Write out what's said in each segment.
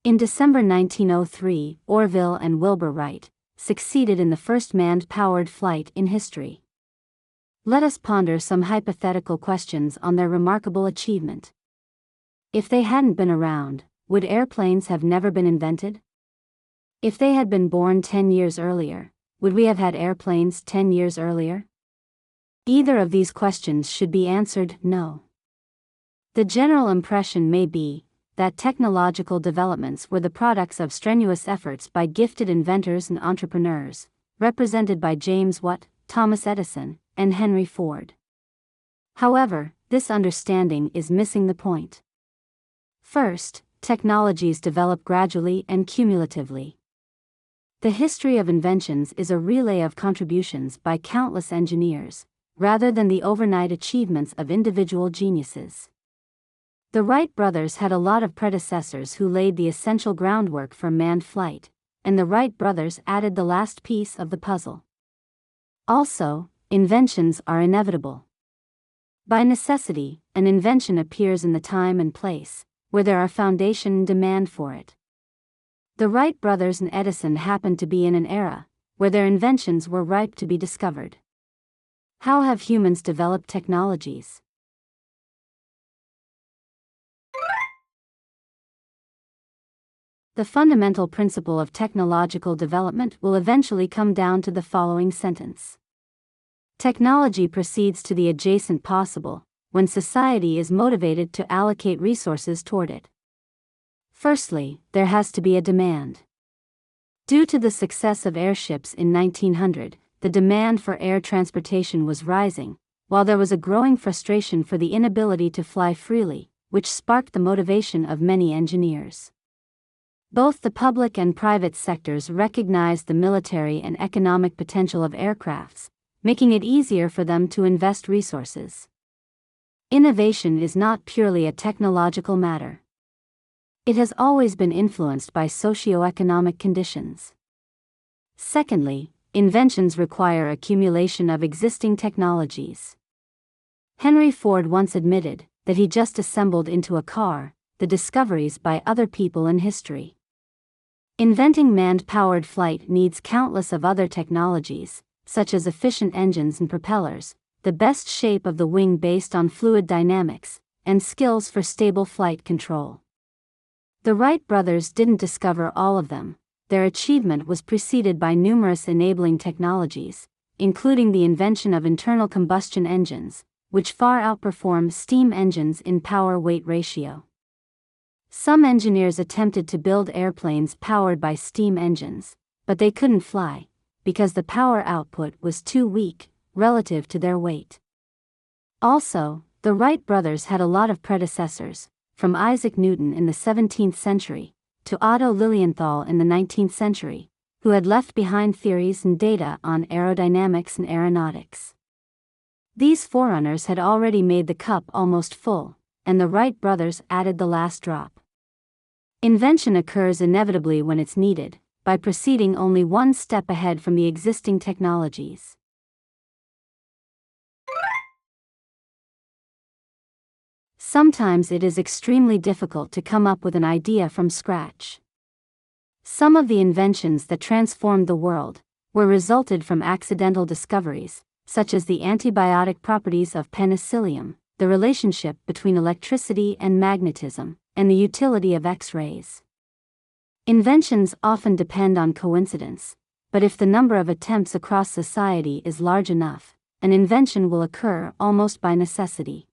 In December 1903, Orville and Wilbur Wright succeeded in the first manned-powered flight in history. Let us ponder some hypothetical questions on their remarkable achievement. If they hadn't been around, would airplanes have never been invented? If they had been born 10 years earlier, would we have had airplanes 10 years earlier? Either of these questions should be answered no. The general impression may be that technological developments were the products of strenuous efforts by gifted inventors and entrepreneurs, represented by James Watt, Thomas Edison, and Henry Ford. However, this understanding is missing the point. First, technologies develop gradually and cumulatively. The history of inventions is a relay of contributions by countless engineers, rather than the overnight achievements of individual geniuses. The Wright brothers had a lot of predecessors who laid the essential groundwork for manned flight, and the Wright brothers added the last piece of the puzzle. Also, inventions are inevitable. By necessity, an invention appears in the time and place where there are foundation and demand for it. The Wright brothers and Edison happened to be in an era where their inventions were ripe to be discovered. How have humans developed technologies? The fundamental principle of technological development will eventually come down to the following sentence. Technology proceeds to the adjacent possible when society is motivated to allocate resources toward it. Firstly, there has to be a demand. Due to the success of airships in 1900, the demand for air transportation was rising, while there was a growing frustration for the inability to fly freely, which sparked the motivation of many engineers. Both the public and private sectors recognized the military and economic potential of aircrafts, making it easier for them to invest resources. Innovation is not purely a technological matter. It has always been influenced by socio-economic conditions. Secondly, inventions require accumulation of existing technologies. Henry Ford once admitted that he just assembled into a car the discoveries by other people in history. Inventing manned-powered flight needs countless of other technologies, such as efficient engines and propellers, the best shape of the wing based on fluid dynamics, and skills for stable flight control. The Wright brothers didn't discover all of them. Their achievement was preceded by numerous enabling technologies, including the invention of internal combustion engines, which far outperform steam engines in power-weight ratio. Some engineers attempted to build airplanes powered by steam engines, but they couldn't fly, because the power output was too weak, relative to their weight. Also, the Wright brothers had a lot of predecessors, from Isaac Newton in the 17th century, to Otto Lilienthal in the 19th century, who had left behind theories and data on aerodynamics and aeronautics. These forerunners had already made the cup almost full, and the Wright brothers added the last drop. Invention occurs inevitably when it's needed, by proceeding only one step ahead from the existing technologies. Sometimes it is extremely difficult to come up with an idea from scratch. Some of the inventions that transformed the world were resulted from accidental discoveries, such as the antibiotic properties of penicillium, the relationship between electricity and magnetism, and the utility of X-rays. Inventions often depend on coincidence, but if the number of attempts across society is large enough, an invention will occur almost by necessity.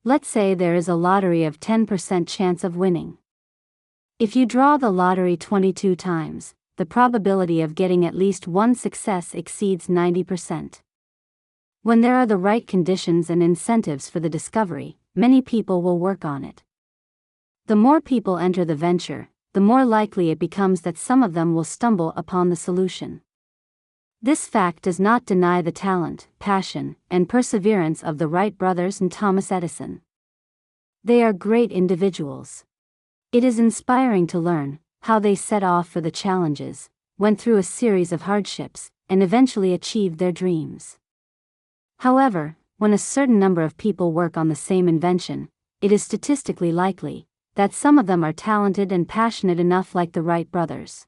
Let's say there is a lottery of 10% chance of winning. If you draw the lottery 22 times, the probability of getting at least one success exceeds 90%. When there are the right conditions and incentives for the discovery, many people will work on it. The more people enter the venture, the more likely it becomes that some of them will stumble upon the solution. This fact does not deny the talent, passion, and perseverance of the Wright brothers and Thomas Edison. They are great individuals. It is inspiring to learn how they set off for the challenges, went through a series of hardships, and eventually achieved their dreams. However, when a certain number of people work on the same invention, it is statistically likely that some of them are talented and passionate enough like the Wright brothers.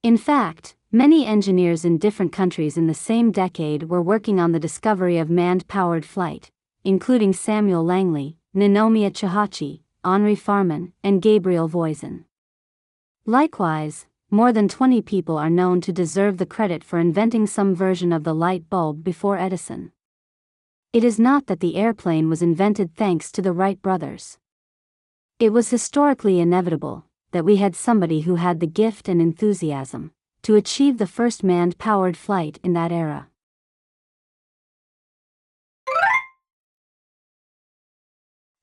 In fact, many engineers in different countries in the same decade were working on the discovery of manned-powered flight, including Samuel Langley, Ninomiya Chihachi, Henri Farman, and Gabriel Voisin. Likewise, more than 20 people are known to deserve the credit for inventing some version of the light bulb before Edison. It is not that the airplane was invented thanks to the Wright brothers. It was historically inevitable that we had somebody who had the gift and enthusiasm to achieve the first manned-powered flight in that era.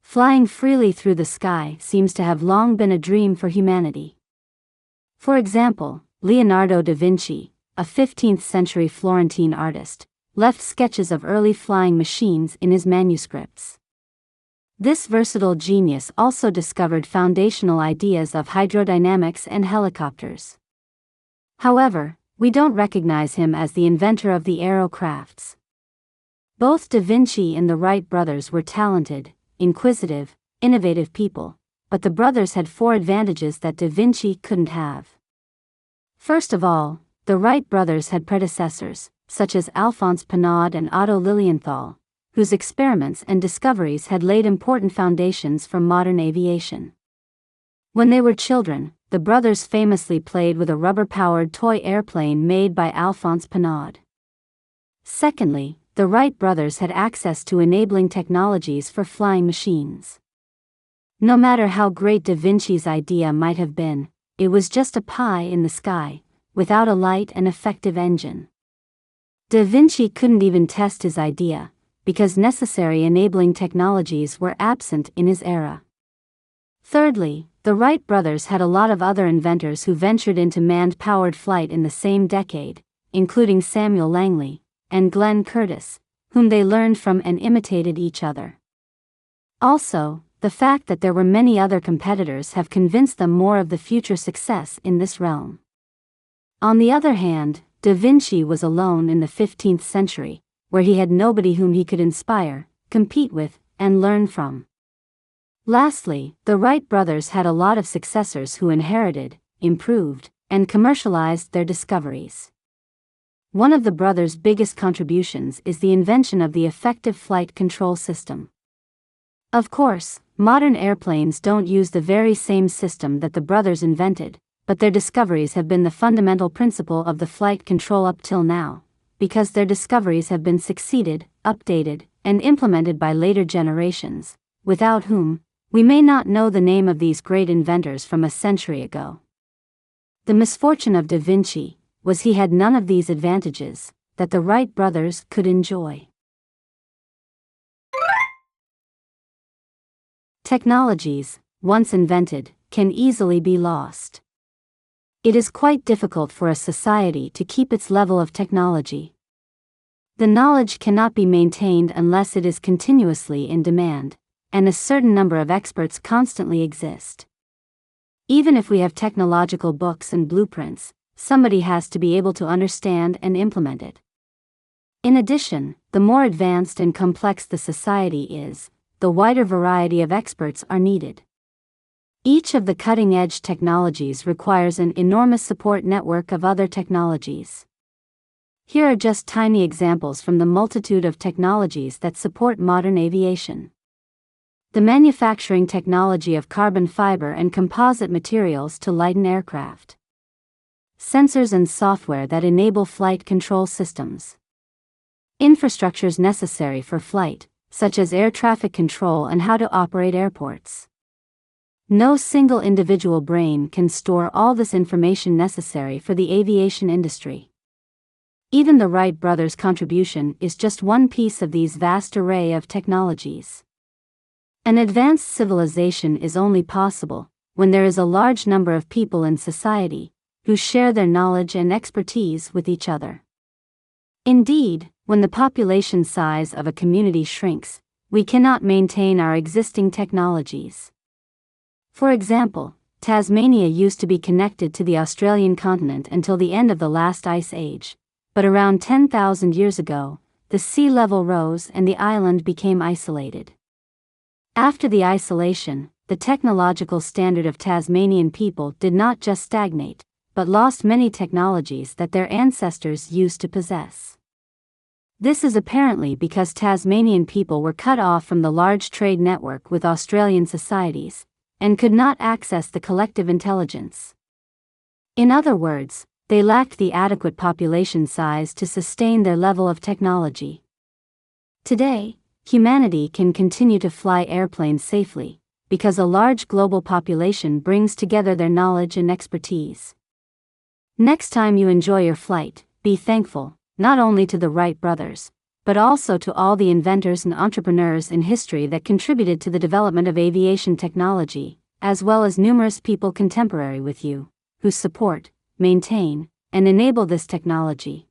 Flying freely through the sky seems to have long been a dream for humanity. For example, Leonardo da Vinci, a 15th-century Florentine artist, left sketches of early flying machines in his manuscripts. This versatile genius also discovered foundational ideas of hydrodynamics and helicopters. However, we don't recognize him as the inventor of the aerocrafts. Both da Vinci and the Wright brothers were talented, inquisitive, innovative people, but the brothers had 4 advantages that da Vinci couldn't have. First of all, the Wright brothers had predecessors, such as Alphonse Pénaud and Otto Lilienthal, whose experiments and discoveries had laid important foundations for modern aviation. When they were children, the brothers famously played with a rubber-powered toy airplane made by Alphonse Pénaud. Secondly, the Wright brothers had access to enabling technologies for flying machines. No matter how great da Vinci's idea might have been, it was just a pie in the sky, without a light and effective engine. Da Vinci couldn't even test his idea, because necessary enabling technologies were absent in his era. Thirdly, the Wright brothers had a lot of other inventors who ventured into manned-powered flight in the same decade, including Samuel Langley and Glenn Curtiss, whom they learned from and imitated each other. Also, the fact that there were many other competitors have convinced them more of the future success in this realm. On the other hand, da Vinci was alone in the 15th century, where he had nobody whom he could inspire, compete with, and learn from. Lastly, the Wright brothers had a lot of successors who inherited, improved, and commercialized their discoveries. One of the brothers' biggest contributions is the invention of the effective flight control system. Of course, modern airplanes don't use the very same system that the brothers invented, but their discoveries have been the fundamental principle of the flight control up till now, because their discoveries have been succeeded, updated, and implemented by later generations, without whom, we may not know the name of these great inventors from a century ago. The misfortune of da Vinci was he had none of these advantages that the Wright brothers could enjoy. Technologies, once invented, can easily be lost. It is quite difficult for a society to keep its level of technology. The knowledge cannot be maintained unless it is continuously in demand, and a certain number of experts constantly exist. Even if we have technological books and blueprints, somebody has to be able to understand and implement it. In addition, the more advanced and complex the society is, the wider variety of experts are needed. Each of the cutting-edge technologies requires an enormous support network of other technologies. Here are just tiny examples from the multitude of technologies that support modern aviation. The manufacturing technology of carbon fiber and composite materials to lighten aircraft. Sensors and software that enable flight control systems. Infrastructures necessary for flight, such as air traffic control and how to operate airports. No single individual brain can store all this information necessary for the aviation industry. Even the Wright brothers' contribution is just one piece of these vast array of technologies. An advanced civilization is only possible when there is a large number of people in society who share their knowledge and expertise with each other. Indeed, when the population size of a community shrinks, we cannot maintain our existing technologies. For example, Tasmania used to be connected to the Australian continent until the end of the last ice age, but around 10,000 years ago, the sea level rose and the island became isolated. After the isolation, the technological standard of Tasmanian people did not just stagnate, but lost many technologies that their ancestors used to possess. This is apparently because Tasmanian people were cut off from the large trade network with Australian societies, and could not access the collective intelligence. In other words, they lacked the adequate population size to sustain their level of technology. Today, humanity can continue to fly airplanes safely, because a large global population brings together their knowledge and expertise. Next time you enjoy your flight, be thankful, not only to the Wright brothers, but also to all the inventors and entrepreneurs in history that contributed to the development of aviation technology, as well as numerous people contemporary with you, who support, maintain, and enable this technology.